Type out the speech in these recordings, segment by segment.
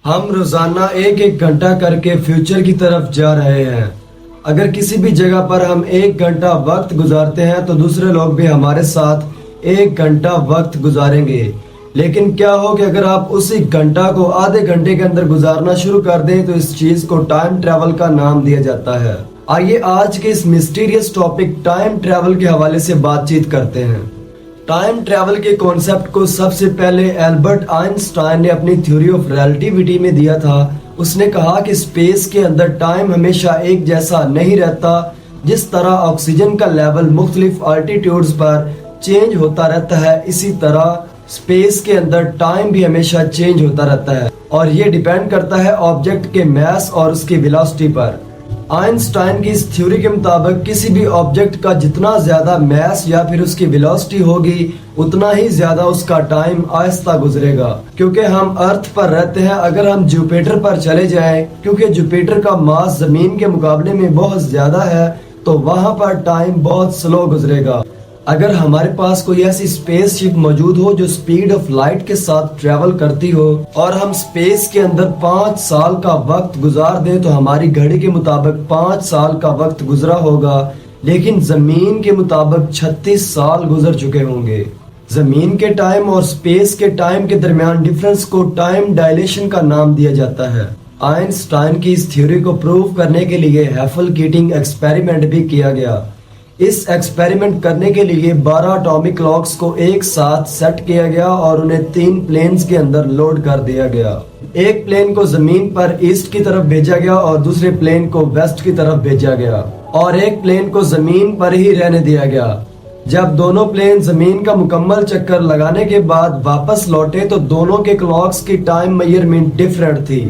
ہم روزانہ ایک ایک گھنٹہ کر کے فیوچر کی طرف جا رہے ہیں۔ اگر کسی بھی جگہ پر ہم ایک گھنٹہ وقت گزارتے ہیں تو دوسرے لوگ بھی ہمارے ساتھ ایک گھنٹہ وقت گزاریں گے، لیکن کیا ہو کہ اگر آپ اسی گھنٹہ کو آدھے گھنٹے کے اندر گزارنا شروع کر دیں تو اس چیز کو ٹائم ٹریول کا نام دیا جاتا ہے۔ آئیے آج کے اس مسٹیریس ٹاپک ٹائم ٹریول کے حوالے سے بات چیت کرتے ہیں۔ ٹائم ٹریول کے کانسیپٹ کو سب سے پہلے البرٹ آئنسٹائن نے اپنی تھیوری آف ریلیٹیوٹی میں دیا تھا۔ اس نے کہا کہ اسپیس کے اندر ٹائم ہمیشہ ایک جیسا نہیں رہتا، جس طرح آکسیجن کا لیول مختلف الٹیٹیوڈز پر چینج ہوتا رہتا ہے، اسی طرح اسپیس کے اندر ٹائم بھی ہمیشہ چینج ہوتا رہتا ہے، اور یہ ڈیپینڈ کرتا ہے آبجیکٹ کے میس اور اس کی ویلوسٹی پر۔ آئنسٹائن کی اس تھیوری کے مطابق کسی بھی آبجیکٹ کا جتنا زیادہ میس یا پھر اس کی ویلوسٹی ہوگی اتنا ہی زیادہ اس کا ٹائم آہستہ گزرے گا، کیونکہ ہم ارتھ پر رہتے ہیں۔ اگر ہم جوپیٹر پر چلے جائیں، کیونکہ جوپیٹر کا ماس زمین کے مقابلے میں بہت زیادہ ہے، تو وہاں پر ٹائم بہت سلو گزرے گا۔ اگر ہمارے پاس کوئی ایسی اسپیس شپ موجود ہو جو سپیڈ آف لائٹ کے ساتھ ٹریول کرتی ہو اور ہم اسپیس کے اندر 5 سال کا وقت گزار دیں تو ہماری گھڑی کے مطابق 5 سال کا وقت گزرا ہوگا، لیکن زمین کے مطابق 36 سال گزر چکے ہوں گے۔ زمین کے ٹائم اور اسپیس کے ٹائم کے درمیان ڈفرنس کو ٹائم ڈائلیشن کا نام دیا جاتا ہے۔ آئنسٹائن کی اس تھیوری کو پروف کرنے کے لیے ہیفل کیٹنگ ایکسپیریمنٹ بھی کیا گیا۔ اس ایکسپیریمنٹ کرنے کے لیے 12 اٹامک کلاکس کو ایک ساتھ سیٹ کیا گیا اور انہیں 3 پلینز کے اندر لوڈ کر دیا گیا۔ ایک پلین کو زمین پر ایسٹ کی طرف بھیجا گیا اور دوسرے پلین کو ویسٹ کی طرف بھیجا گیا، اور ایک پلین کو زمین پر ہی رہنے دیا گیا۔ جب دونوں پلین زمین کا مکمل چکر لگانے کے بعد واپس لوٹے تو دونوں کے کلاکس کی ٹائم میئرمنٹ ڈیفرنٹ تھی۔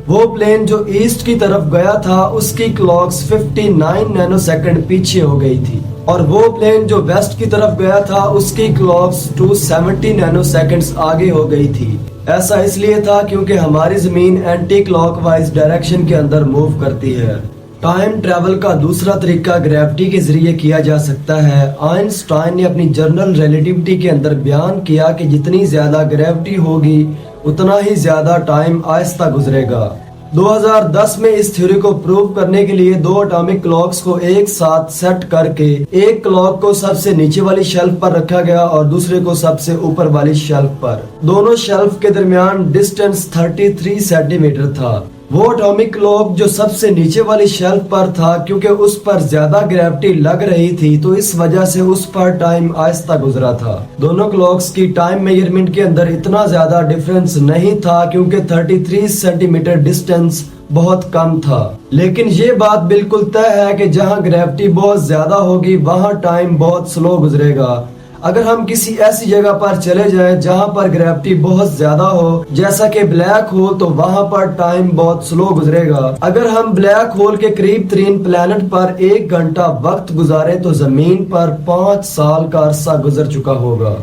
وہ پلین جو ایسٹ کی طرف گیا تھا اس کی کلاکس 59 نینو سیکنڈ پیچھے ہو گئی تھی، اور وہ پلین جو ویسٹ کی طرف گیا تھا اس کی کلاکس 270 نینو سیکنڈز آگے ہو گئی تھی۔ ایسا اس لیے تھا کیونکہ ہماری زمین اینٹی کلاک وائز ڈائریکشن کے اندر موو کرتی ہے۔ ٹائم ٹریول کا دوسرا طریقہ گریوٹی کے ذریعے کیا جا سکتا ہے۔ آئنسٹائن نے اپنی جنرل ریلیٹیوٹی کے اندر بیان کیا کہ جتنی زیادہ گریوٹی ہوگی اتنا ہی زیادہ ٹائم آہستہ گزرے گا۔ 2010 میں اس تھیوری کو پروو کرنے کے لیے 2 اٹامک کلاکس کو ایک ساتھ سیٹ کر کے ایک کلاک کو سب سے نیچے والی شیلف پر رکھا گیا اور دوسرے کو سب سے اوپر والی شیلف پر۔ دونوں شیلف کے درمیان ڈسٹینس 33 سینٹی میٹر تھا۔ وہ اٹامک کلاک جو سب سے نیچے والی شیلف پر تھا، کیونکہ اس پر زیادہ گریوٹی لگ رہی تھی تو اس وجہ سے اس پر ٹائم آہستہ گزرا تھا۔ دونوں کلاکس کی ٹائم میئرمنٹ کے اندر اتنا زیادہ ڈفرنس نہیں تھا کیونکہ 33 سینٹی میٹر ڈسٹینس بہت کم تھا، لیکن یہ بات بالکل طے ہے کہ جہاں گریوٹی بہت زیادہ ہوگی وہاں ٹائم بہت سلو گزرے گا۔ اگر ہم کسی ایسی جگہ پر چلے جائیں جہاں پر گریوٹی بہت زیادہ ہو، جیسا کہ بلیک ہول، تو وہاں پر ٹائم بہت سلو گزرے گا۔ اگر ہم بلیک ہول کے قریب ترین پلانٹ پر 1 گھنٹہ وقت گزارے تو زمین پر 5 سال کا عرصہ گزر چکا ہوگا۔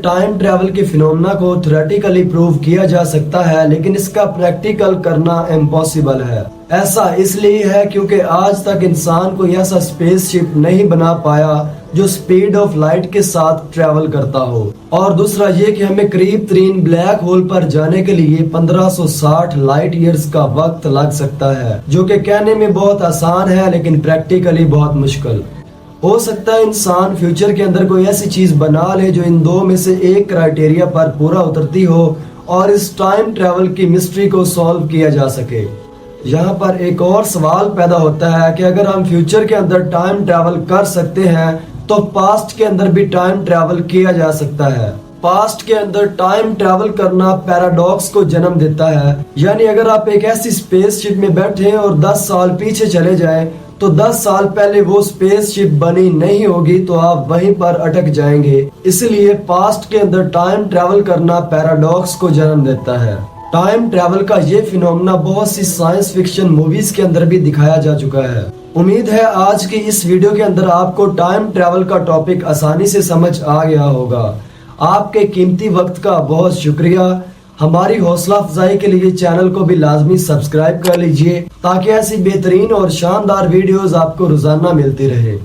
ٹائم ٹریول کے فینومنا کو تھیوریٹیکلی پروو کیا جا سکتا ہے، لیکن اس کا پریکٹیکل کرنا امپاسبل ہے۔ ایسا اس لیے ہے کیونکہ آج تک انسان کوئی ایسا اسپیس شپ نہیں بنا پایا جو سپیڈ آف لائٹ کے ساتھ ٹریول کرتا ہو، اور دوسرا یہ کہ ہمیں قریب ترین بلیک ہول پر جانے کے لیے 1560 لائٹ ایئرز کا وقت لگ سکتا ہے، جو کہ کہنے میں بہت آسان ہے لیکن پریکٹیکلی بہت مشکل۔ ہو سکتا ہے انسان فیوچر کے اندر کوئی ایسی چیز بنا لے جو ان 2 میں سے ایک کرائیٹیریا پر پورا اترتی ہو اور اس ٹائم ٹریول کی مسٹری کو سالو کیا جا سکے۔ یہاں پر ایک اور سوال پیدا ہوتا ہے کہ اگر ہم فیوچر کے اندر ٹائم ٹریول کر سکتے ہیں تو پاسٹ کے اندر بھی ٹائم ٹریول کیا جا سکتا ہے۔ پاسٹ کے اندر ٹائم ٹریول کرنا پیراڈاکس کو جنم دیتا ہے، یعنی اگر آپ ایک ایسی اسپیس شپ میں بیٹھے اور 10 سال پیچھے چلے جائیں تو 10 سال پہلے وہ اسپیس شپ بنی نہیں ہوگی تو آپ وہیں پر اٹک جائیں گے۔ اس لیے پاسٹ کے اندر ٹائم ٹریول کرنا پیراڈاکس کو جنم دیتا ہے۔ ٹائم ٹریول کا یہ فینومنا بہت سی سائنس فکشن موویز کے اندر بھی دکھایا جا چکا ہے۔ امید ہے آج کی اس ویڈیو کے اندر آپ کو ٹائم ٹریول کا ٹاپک آسانی سے سمجھ آ گیا ہوگا۔ آپ کے قیمتی وقت کا بہت شکریہ۔ ہماری حوصلہ افزائی کے لیے چینل کو بھی لازمی سبسکرائب کر لیجئے تاکہ ایسی بہترین اور شاندار ویڈیوز آپ کو روزانہ ملتی رہے۔